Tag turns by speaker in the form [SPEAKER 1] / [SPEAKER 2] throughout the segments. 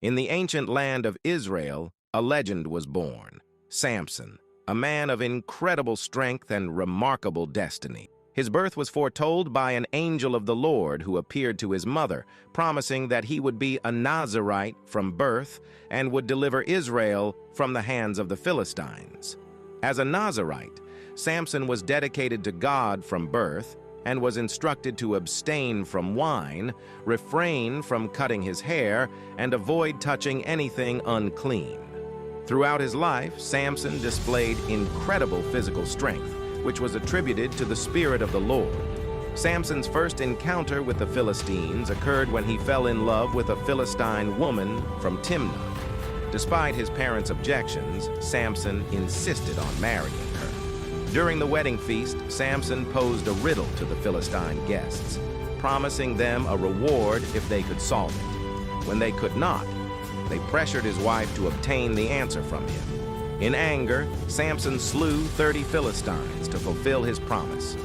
[SPEAKER 1] In the ancient land of Israel, a legend was born, Samson, a man of incredible strength and remarkable destiny. His birth was foretold by an angel of the Lord who appeared to his mother, promising that he would be a Nazirite from birth and would deliver Israel from the hands of the Philistines. As a Nazirite, Samson was dedicated to God from birth and was instructed to abstain from wine, refrain from cutting his hair, and avoid touching anything unclean. Throughout his life, Samson displayed incredible physical strength, which was attributed to the Spirit of the Lord. Samson's first encounter with the Philistines occurred when he fell in love with a Philistine woman from Timnah. Despite his parents' objections, Samson insisted on marrying her. During the wedding feast, Samson posed a riddle to the Philistine guests, promising them a reward if they could solve it. When they could not, they pressured his wife to obtain the answer from him. In anger, Samson slew 30 Philistines to fulfill his promise.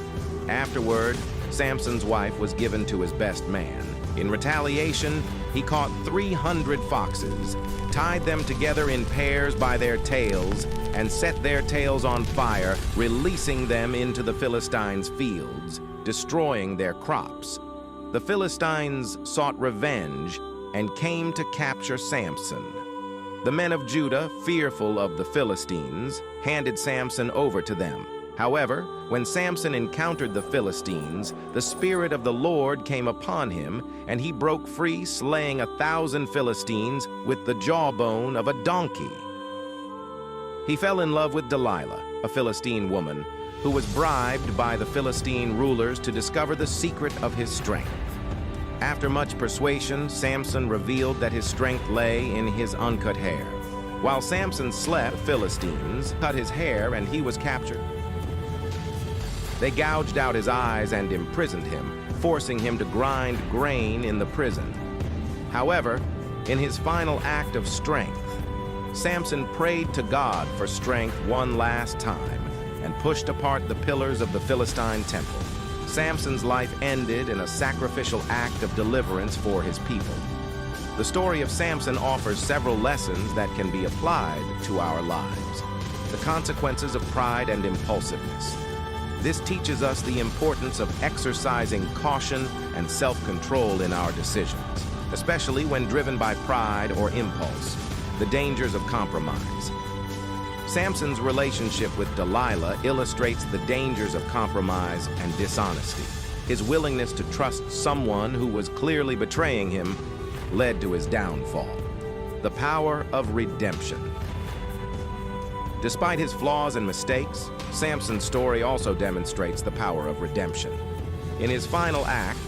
[SPEAKER 1] Afterward, Samson's wife was given to his best man. In retaliation, he caught 300 foxes, tied them together in pairs by their tails, and set their tails on fire, releasing them into the Philistines' fields, destroying their crops. The Philistines sought revenge and came to capture Samson. The men of Judah, fearful of the Philistines, handed Samson over to them. However, when Samson encountered the Philistines, the Spirit of the Lord came upon him, and he broke free, slaying 1,000 Philistines with the jawbone of a donkey. He fell in love with Delilah, a Philistine woman, who was bribed by the Philistine rulers to discover the secret of his strength. After much persuasion, Samson revealed that his strength lay in his uncut hair. While Samson slept, Philistines cut his hair and he was captured. They gouged out his eyes and imprisoned him, forcing him to grind grain in the prison. However, in his final act of strength, Samson prayed to God for strength one last time and pushed apart the pillars of the Philistine temple. Samson's life ended in a sacrificial act of deliverance for his people. The story of Samson offers several lessons that can be applied to our lives. The consequences of pride and impulsiveness. This teaches us the importance of exercising caution and self-control in our decisions, especially when driven by pride or impulse. The dangers of compromise. Samson's relationship with Delilah illustrates the dangers of compromise and dishonesty. His willingness to trust someone who was clearly betraying him led to his downfall. The power of redemption. Despite his flaws and mistakes, Samson's story also demonstrates the power of redemption. In his final act,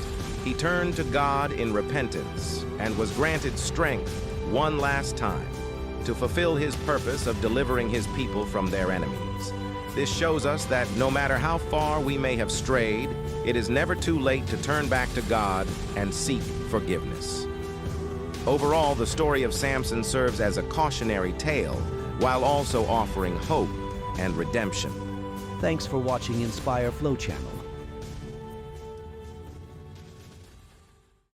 [SPEAKER 1] he turned to God in repentance and was granted strength one last time to fulfill his purpose of delivering his people from their enemies. This shows us that no matter how far we may have strayed, it is never too late to turn back to God and seek forgiveness. Overall, the story of Samson serves as a cautionary tale while also offering hope and redemption.
[SPEAKER 2] Thanks for watching Inspire Flow Channel.